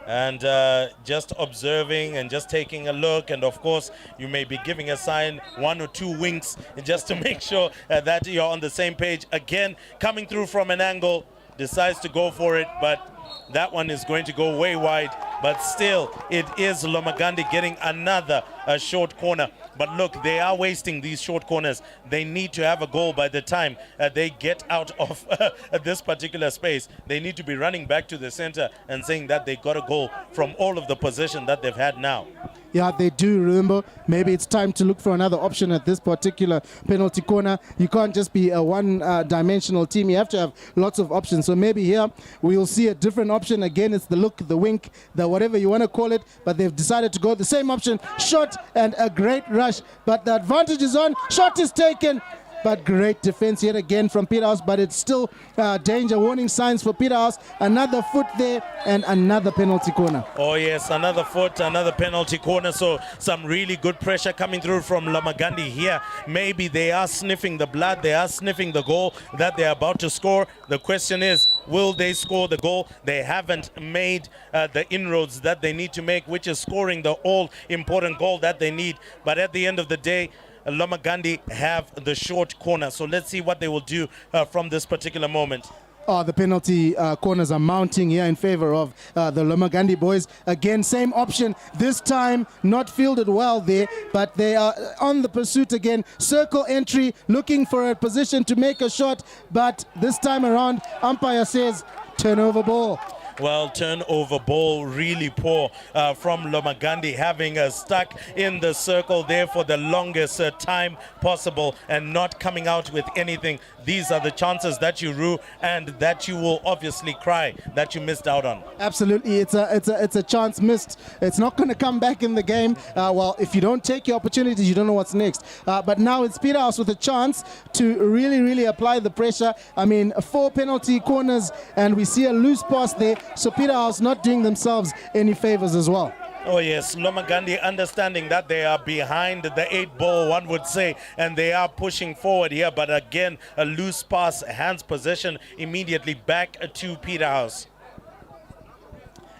And just observing and just taking a look, and of course you may be giving a sign, 1 or 2 winks, just to make sure that you're on the same page. Again, coming through from an angle, decides to go for it, but that one is going to go way wide. But still, it is Lomagundi getting another short corner. But look, they are wasting these short corners. They need to have a goal by the time they get out of this particular space. They need to be running back to the center and saying that they got a goal from all of the possession that they've had now.
Yeah, they do. Remember, maybe it's time to look for another option at this particular penalty corner. You can't just be a one-dimensional team. You have to have lots of options. So maybe here we'll see a different option. Again, it's the look, the wink, the whatever you want to call it. But they've decided to go the same option. Shot and a great rush. But the advantage is on. Shot is taken. But great defense yet again from Peterhouse, but it's still danger warning signs for Peterhouse. Another foot there and another penalty corner.
Oh yes, another foot, another penalty corner. So some really good pressure coming through from Lomagundi here. Maybe they are sniffing the blood, they are sniffing the goal that they're about to score. The question is, will they score the goal? They haven't made the inroads that they need to make, which is scoring the all-important goal that they need. But at the end of the day, Lomagundi have the short corner. So let's see what they will do from this particular moment.
Oh, the penalty corners are mounting here in favor of the Lomagundi boys. Again, same option. This time not fielded well there, but they are on the pursuit again. Circle entry, looking for a position to make a shot. But this time around, umpire says Turnover ball.
Well, turnover ball really poor from Lomagundi, having stuck in the circle there for the longest time possible and not coming out with anything. These are the chances that you rue and that you will obviously cry that you missed out on.
Absolutely, it's a chance missed. It's not going to come back in the game. Well, if you don't take your opportunities, you don't know what's next. But now it's Peterhouse with a chance to really apply the pressure. I mean, 4 penalty corners, and we see a loose pass there. So Peterhouse not doing themselves any favors as well.
Oh yes, Lomagundi understanding that they are behind the 8 ball, one would say, and they are pushing forward here. But again, a loose pass, hands possession immediately back to Peterhouse.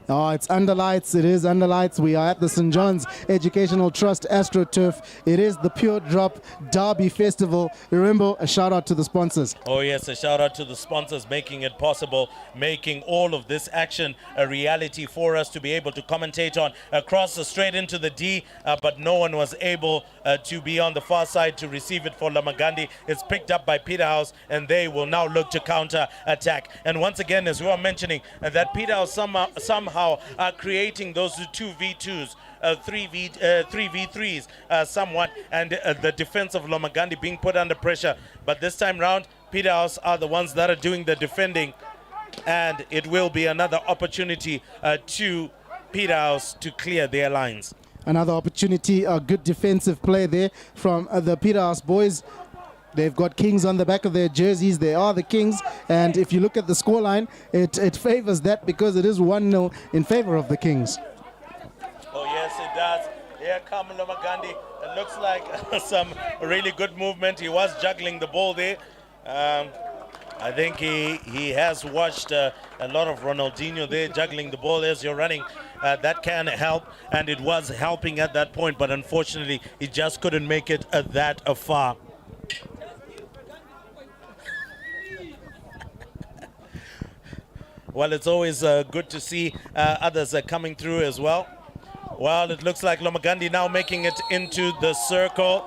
Oh, it's under lights. It is under lights. We are at the St. John's Educational Trust AstroTurf. It is the Pure Drop Derby Festival. Remember, a shout out to the sponsors.
Oh yes, a shout out to the sponsors making it possible, making all of this action a reality for us to be able to commentate on. Across straight into the D, but no one was able to be on the far side to receive it for Lomagundi. It's picked up by Peterhouse, and they will now look to counter attack. And once again, as we were mentioning, that Peterhouse somehow are creating those 2v2s, 3v3s somewhat, and the defense of Lomagundi being put under pressure. But this time round, Peterhouse are the ones that are doing the defending, and it will be another opportunity to Peterhouse to clear their lines.
Another opportunity, a good defensive play there from the Peterhouse boys. They've got Kings on the back of their jerseys. They are the Kings. And if you look at the scoreline, it favors that because it is 1-0 in favor of the Kings.
Oh, yes, it does. Here comes Lomagundi. It looks like some really good movement. He was juggling the ball there. I think he has watched a lot of Ronaldinho there juggling the ball as you're running. That can help, and it was helping at that point. But unfortunately, he just couldn't make it that far. Well, it's always good to see others coming through as well. Well, it looks like Lomagundi now making it into the circle.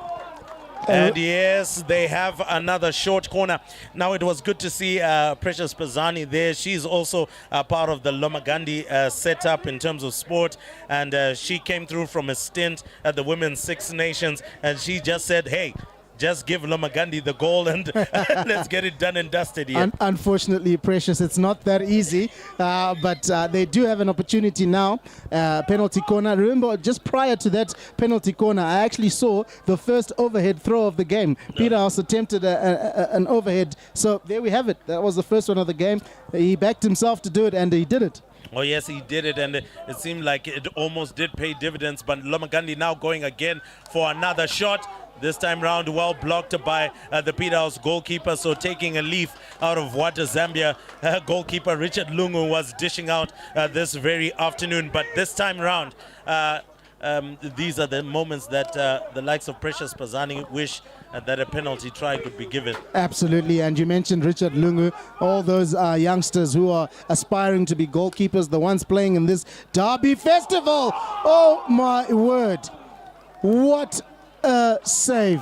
And yes, they have another short corner. Now, it was good to see Precious Pazani there. She's also part of the Lomagundi setup in terms of sport. And she came through from a stint at the Women's Six Nations. And she just said, hey, just give Lomagundi the goal and let's get it done and dusted here.
Unfortunately, Precious, it's not that easy, but they do have an opportunity now. Penalty corner. Remember, just prior to that penalty corner, I actually saw the first overhead throw of the game. Peterhouse attempted an overhead. So there we have it. That was the first one of the game. He backed himself to do it, and he did it.
Oh, yes, he did it, and it seemed like it almost did pay dividends. But Lomagundi now going again for another shot. This time round, well blocked by the Peterhouse goalkeeper. So taking a leaf out of what Zambia goalkeeper Richard Lungu was dishing out this very afternoon. But this time round, these are the moments that the likes of Precious Pazani wish that a penalty try could be given.
Absolutely, and you mentioned Richard Lungu, all those youngsters who are aspiring to be goalkeepers, the ones playing in this Derby Festival. Oh my word, what a save.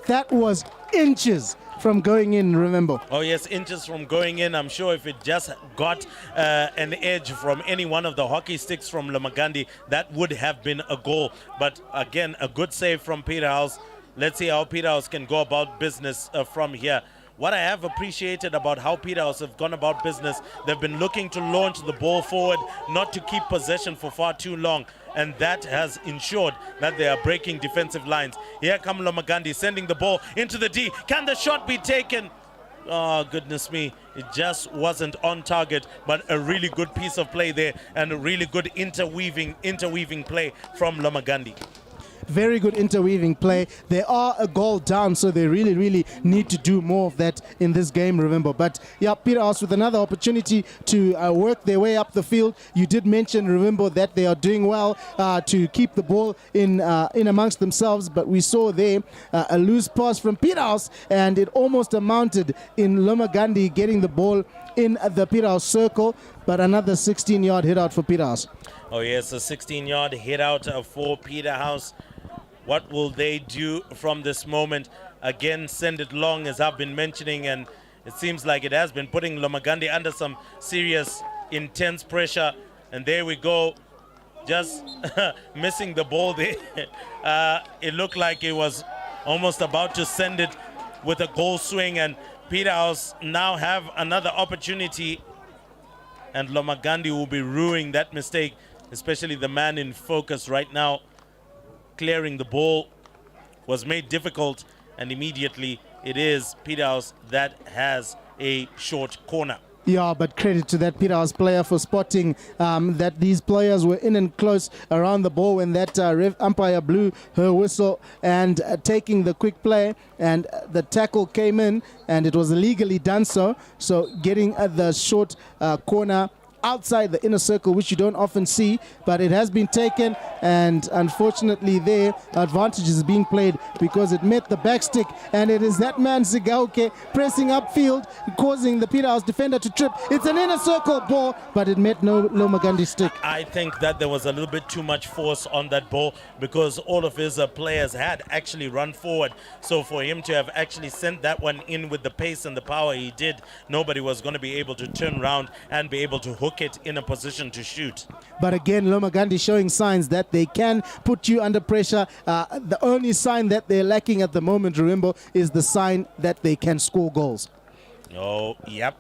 That was inches from going in, remember.
Oh yes, inches from going in. I'm sure if it just got an edge from any one of the hockey sticks from Lomagundi, that would have been a goal. But again, a good save from Peterhouse. Let's see how Peterhouse can go about business from here. What I have appreciated about how Peterhouse have gone about business, they've been looking to launch the ball forward, not to keep possession for far too long. And that has ensured that they are breaking defensive lines. Here come Lomagundi sending the ball into the D. Can the shot be taken? Oh, goodness me. It just wasn't on target, but a really good piece of play there and a really good interweaving play from Lomagundi.
Very good interweaving play. They are a goal down, so they really need to do more of that in this game, remember. But yeah, Peterhouse with another opportunity to work their way up the field. You did mention, remember, that they are doing well to keep the ball in amongst themselves, but we saw there a loose pass from Peterhouse, and it almost amounted in Lomagundi getting the ball in the Peterhouse circle, but another 16-yard hit out for Peterhouse.
Oh yes, a 16-yard hit out for Peterhouse. What will they do from this moment? Again, send it long, as I've been mentioning, and It seems like it has been putting Lomagundi under some serious, intense pressure. And there we go, just missing the ball there. It looked like it was almost about to send it with a goal swing, and Peterhouse now have another opportunity, and Lomagundi will be ruining that mistake, especially the man in focus right now. Clearing the ball was made difficult, and immediately it is Peterhouse that has a short corner.
Yeah, but credit to that Peterhouse player for spotting that these players were in and close around the ball when that umpire blew her whistle, and taking the quick play, and the tackle came in and it was illegally done so. So getting the short corner outside the inner circle, which you don't often see, but it has been taken, and unfortunately there advantage is being played because it met the back stick, and it is that man Sigauke pressing upfield, causing the Peterhouse defender to trip. It's an inner circle ball, but it met no Lomagundi stick.
I think that there was a little bit too much force on that ball because all of his players had actually run forward. So for him to have actually sent that one in with the pace and the power he did, nobody was going to be able to turn around and be able to hook it in a position to shoot.
But again, Lomagundi showing signs that they can put you under pressure. The only sign that they're lacking at the moment, remember, is the sign that they can score goals.
Oh, yep.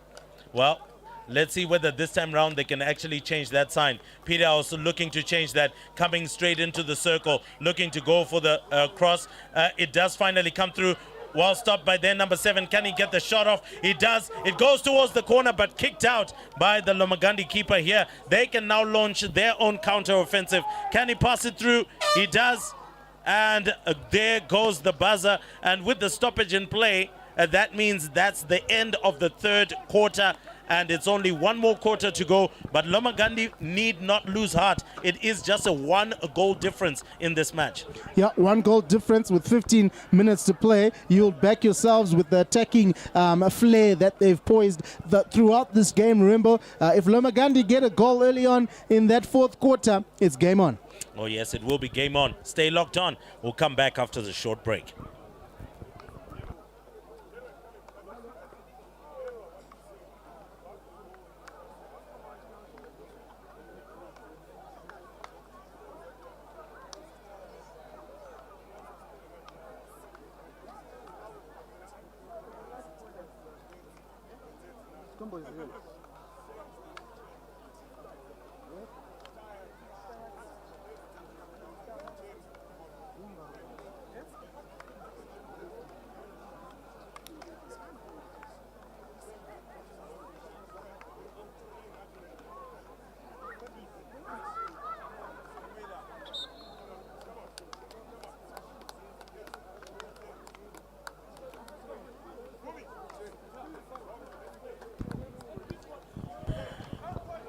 Well, let's see whether this time round they can actually change that sign. Peterhouse looking to change that, coming straight into the circle, looking to go for the cross. It does finally come through. Well stopped by their number 7. Can he get the shot off? He does. It goes towards the corner, but kicked out by the Lomagundi keeper here. They can now launch their own counter offensive. Can he pass it through? He does. And there goes the buzzer. And with the stoppage in play, that means that's the end of the third quarter. And it's only one more quarter to go. But Lomagundi need not lose heart. It is just a 1 goal difference in this match.
Yeah, 1 goal difference with 15 minutes to play. You'll back yourselves with the attacking flair that they've poised throughout this game. Remember, if Lomagundi get a goal early on in that fourth quarter, it's game on.
Oh, yes, it will be game on. Stay locked on. We'll come back after the short break.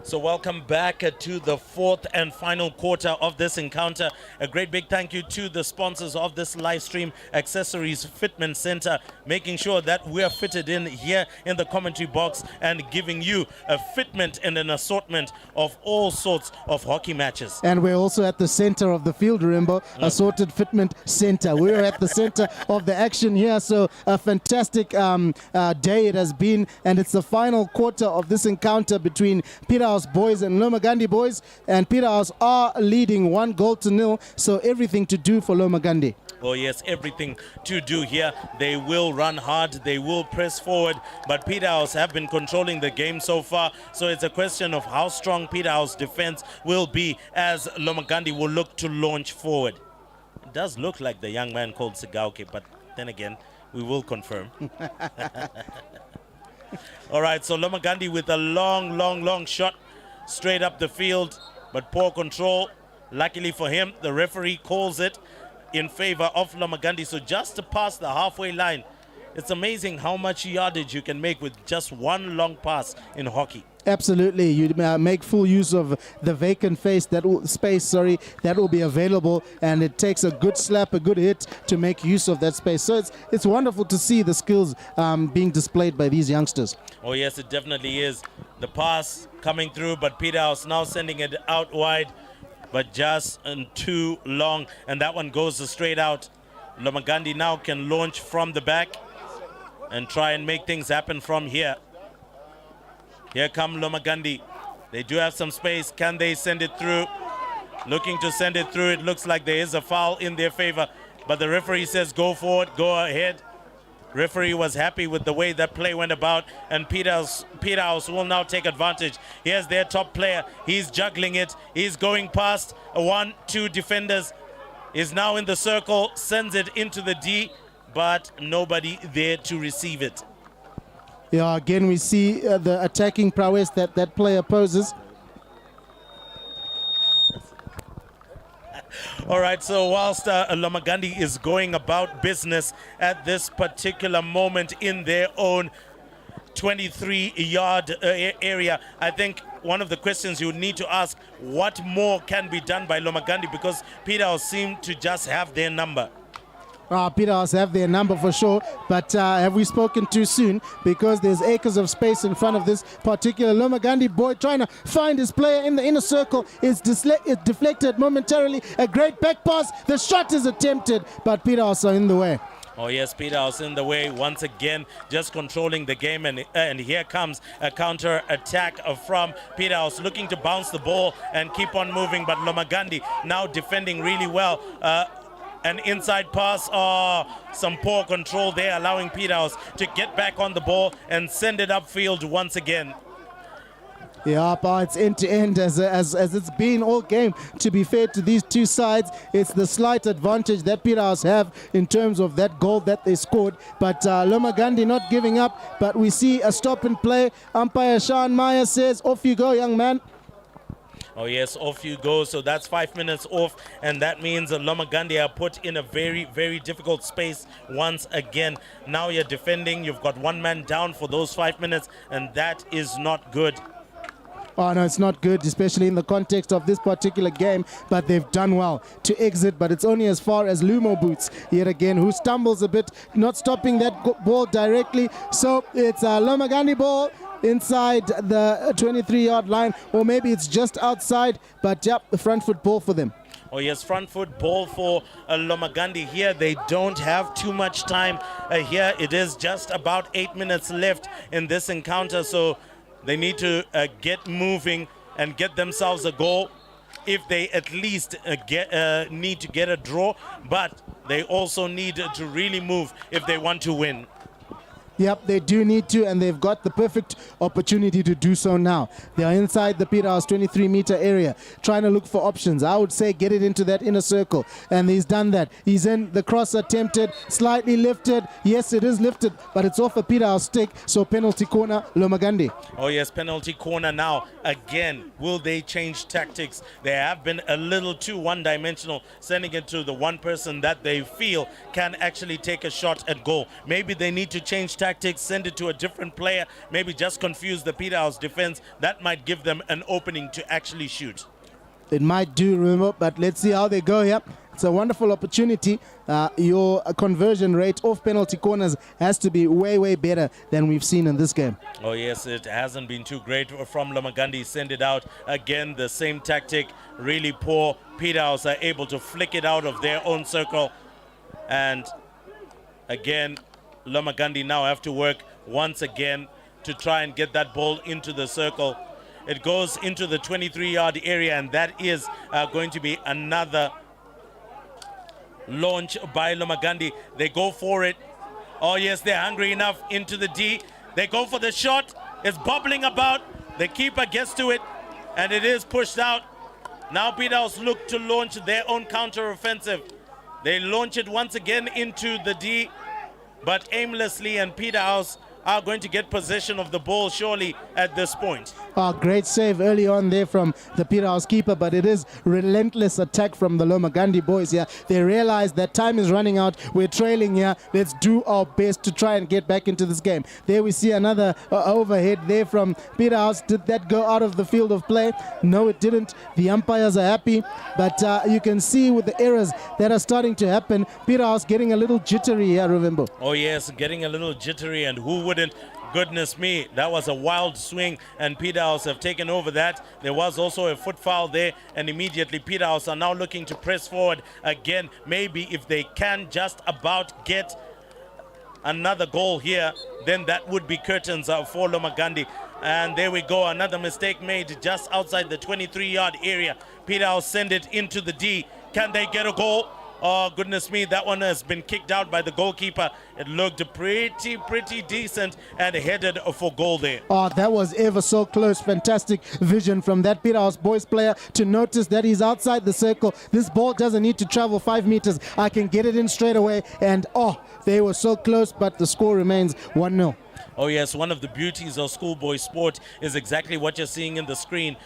So welcome back to the fourth and final quarter of this encounter. A great big thank you to the sponsors of this live stream, Accessories Fitment Center, making sure that we're fitted in here in the commentary box and giving you a fitment and an assortment of all sorts of hockey matches.
And we're also at the center of the field, remember, Assorted Fitment Center. We're at the center of the action here, so a fantastic day it has been, and it's the final quarter of this encounter between Peterhouse boys and Lomagundi boys, and Peterhouse are leading 1-0, so everything to do for Lomagundi.
Oh yes, everything to do here. They will run hard, they will press forward, but Peterhouse have been controlling the game so far, so it's a question of how strong Peterhouse defense will be as Lomagundi will look to launch forward. It does look like the young man called Sigauke, but then again, we will confirm. All right, so Lomagundi with a long shot straight up the field, but poor control. Luckily for him, the referee calls it in favor of Lomagundi. So just to pass the halfway line, it's amazing how much yardage you can make with just one long pass in hockey.
Absolutely, you make full use of the vacant space that will be available, and it takes a good slap, a good hit to make use of that space. So it's wonderful to see the skills being displayed by these youngsters.
Oh yes, it definitely is. The pass coming through, but Peterhouse now sending it out wide, but just too long, and that one goes straight out. Lomagundi now can launch from the back, and try and make things happen from here. Here come Lomagundi. They do have some space. Can they send it through? Looking to send it through. It looks like there is a foul in their favor, but the referee says go forward, go ahead. Referee was happy with the way that play went about, and Peterhouse will now take advantage. Here's their top player. He's juggling it. He's going past 1-2 defenders. Is now in the circle, sends it into the D, but nobody there to receive it.
Yeah, again, we see the attacking prowess that player poses.
All right, so whilst Lomagundi is going about business at this particular moment in their own 23-yard area, I think one of the questions you need to ask, what more can be done by Lomagundi, because Peterhouse seem to just have their number.
Peterhouse have their number for sure, but have we spoken too soon? Because there's acres of space in front of this particular Lomagundi boy trying to find his player in the inner circle. It's deflected momentarily. A great back pass. The shot is attempted, but Peterhouse are in the way.
Oh yes, Peterhouse in the way once again, just controlling the game, and here comes a counter attack from Peterhouse, looking to bounce the ball and keep on moving, but Lomagundi now defending really well. An inside pass, some poor control there, allowing Peterhouse to get back on the ball and send it upfield once again.
Yeah, but it's end-to-end as it's been all game. To be fair to these two sides, it's the slight advantage that Peterhouse have in terms of that goal that they scored. But Lomagundi not giving up, but we see a stop and play. Umpire Sean Meyer says, off you go, young man.
Oh yes, off you go. So that's 5 minutes off, and that means Lomagundi are put in a very, very difficult space once again. Now you're defending, you've got one man down for those 5 minutes, and that is not good.
Oh no, it's not good, especially in the context of this particular game, but they've done well to exit, but it's only as far as Lumo Boots, yet again, who stumbles a bit, not stopping that ball directly. So it's a Lomagundi ball inside the 23-yard line, or maybe it's just outside, but yep, the front foot ball for them.
Oh yes, front foot ball for Lomagundi. Here they don't have too much time. Here it is just about 8 minutes left in this encounter, so they need to get moving and get themselves a goal if they at least need to get a draw, but they also need to really move if they want to win.
Yep, they do need to, and they've got the perfect opportunity to do so now. They are inside the Peterhouse 23-meter area, trying to look for options. I would say get it into that inner circle, and he's done that. He's in, the cross attempted, slightly lifted. Yes, it is lifted, but it's off a Peterhouse stick, so penalty corner, Lomagundi.
Oh yes, penalty corner now. Again, will they change tactics? They have been a little too one-dimensional, sending it to the one person that they feel can actually take a shot at goal. Maybe they need to change tactics, send it to a different player, maybe just confuse the Peterhouse defense. That might give them an opening to actually shoot.
It might do, remember, but let's see how they go here. It's a wonderful opportunity. Your conversion rate off penalty corners has to be way, way better than we've seen in this game.
Oh yes, it hasn't been too great from Lomagundi. Send it out again, the same tactic, really poor. Peterhouse are able to flick it out of their own circle, and again Lomagundi now have to work once again to try and get that ball into the circle. It goes into the 23-yard area, and that is going to be another launch by Lomagundi. They go for it. Oh yes, they're hungry enough into the D. They go for the shot. It's bubbling about. The keeper gets to it, and it is pushed out. Now Peterhouse look to launch their own counter-offensive. They launch it once again into the D, but aimlessly, and Peterhouse are going to get possession of the ball surely at this point.
Great save early on there from the Peterhouse keeper, but it is relentless attack from the Lomagundi boys here. They realize that time is running out. We're trailing here. Let's do our best to try and get back into this game. There we see another overhead there from Peterhouse. Did that go out of the field of play? No, it didn't. The umpires are happy, but you can see with the errors that are starting to happen, Peterhouse getting a little jittery here, remember.
Oh yes, getting a little jittery, and who wouldn't? Goodness me, that was a wild swing, and Peterhouse have taken over that. There was also a foot foul there, and immediately Peterhouse are now looking to press forward again. Maybe if they can just about get another goal here, then that would be curtains for Lomagundi. And there we go, another mistake made just outside the 23-yard area. Peterhouse send it into the D. Can they get a goal? Oh, goodness me, that one has been kicked out by the goalkeeper. It looked pretty decent and headed for goal there.
Oh, that was ever so close. Fantastic vision from that Peterhouse boys player to notice that he's outside the circle. This ball doesn't need to travel 5 meters. I can get it in straight away. And, oh, they were so close, but the score remains 1-0.
Oh yes, one of the beauties of schoolboy sport is exactly what you're seeing in the screen.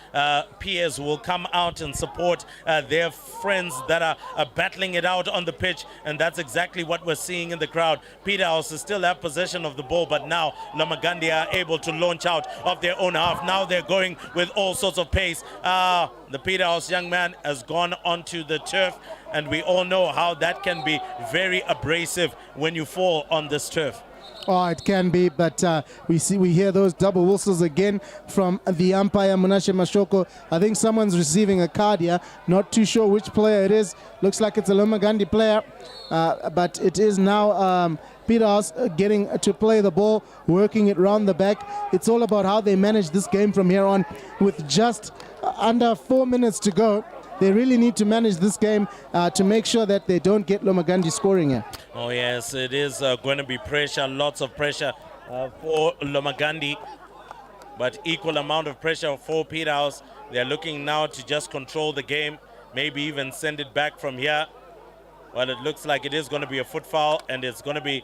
Peers will come out and support their friends that are battling it out on the pitch, and that's exactly what we're seeing in the crowd. Peterhouse still have possession of the ball, but now Lomagundi are able to launch out of their own half. Now they're going with all sorts of pace. The Peterhouse young man has gone onto the turf, and we all know how that can be very abrasive when you fall on this turf.
Oh, it can be, but we hear those double whistles again from the umpire, Munashe Mashoko. I think someone's receiving a card here. Not too sure which player it is. Looks like it's a Lomagundi player, but it is now Peterhouse getting to play the ball, working it round the back. It's all about how they manage this game from here on. With just under 4 minutes to go, they really need to manage this game to make sure that they don't get Lomagundi scoring here.
Oh yes, it is going to be pressure, lots of pressure for Lomagundi, but equal amount of pressure for Peterhouse. They're looking now to just control the game, maybe even send it back from here. Well, it looks like it is going to be a foot foul, and it's going to be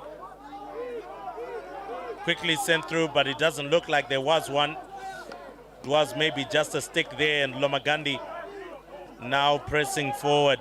quickly sent through, but it doesn't look like there was one. It was maybe just a stick there, and Lomagundi now pressing forward.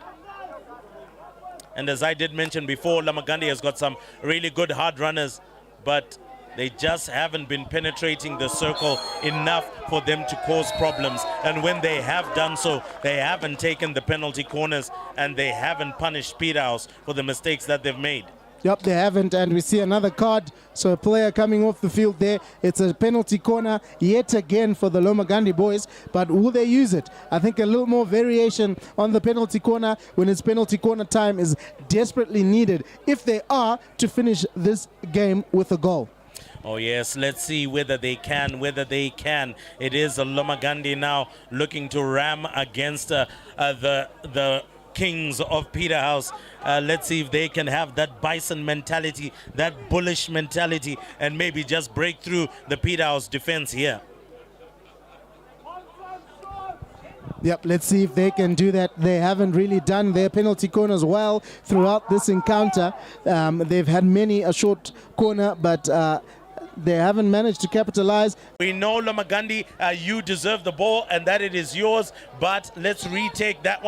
And as I did mention before, Lomagundi has got some really good hard runners, but they just haven't been penetrating the circle enough for them to cause problems. And when they have done so, they haven't taken the penalty corners, and they haven't punished Peterhouse for the mistakes that they've made.
Yep, they haven't, and we see another card. So a player coming off the field there. It's a penalty corner yet again for the Lomagundi boys, but will they use it? I think a little more variation on the penalty corner when it's penalty corner time is desperately needed if they are to finish this game with a goal.
Oh yes, let's see whether they can. It is a Lomagundi now looking to ram against the Kings of Peterhouse. Let's see if they can have that bison mentality, that bullish mentality, and maybe just break through the Peterhouse defense here.
Yep, let's see if they can do that. They haven't really done their penalty corners well throughout this encounter. They've had many a short corner, but they haven't managed to capitalize.
We know, Lomagundi, you deserve the ball and that it is yours, but let's retake that one.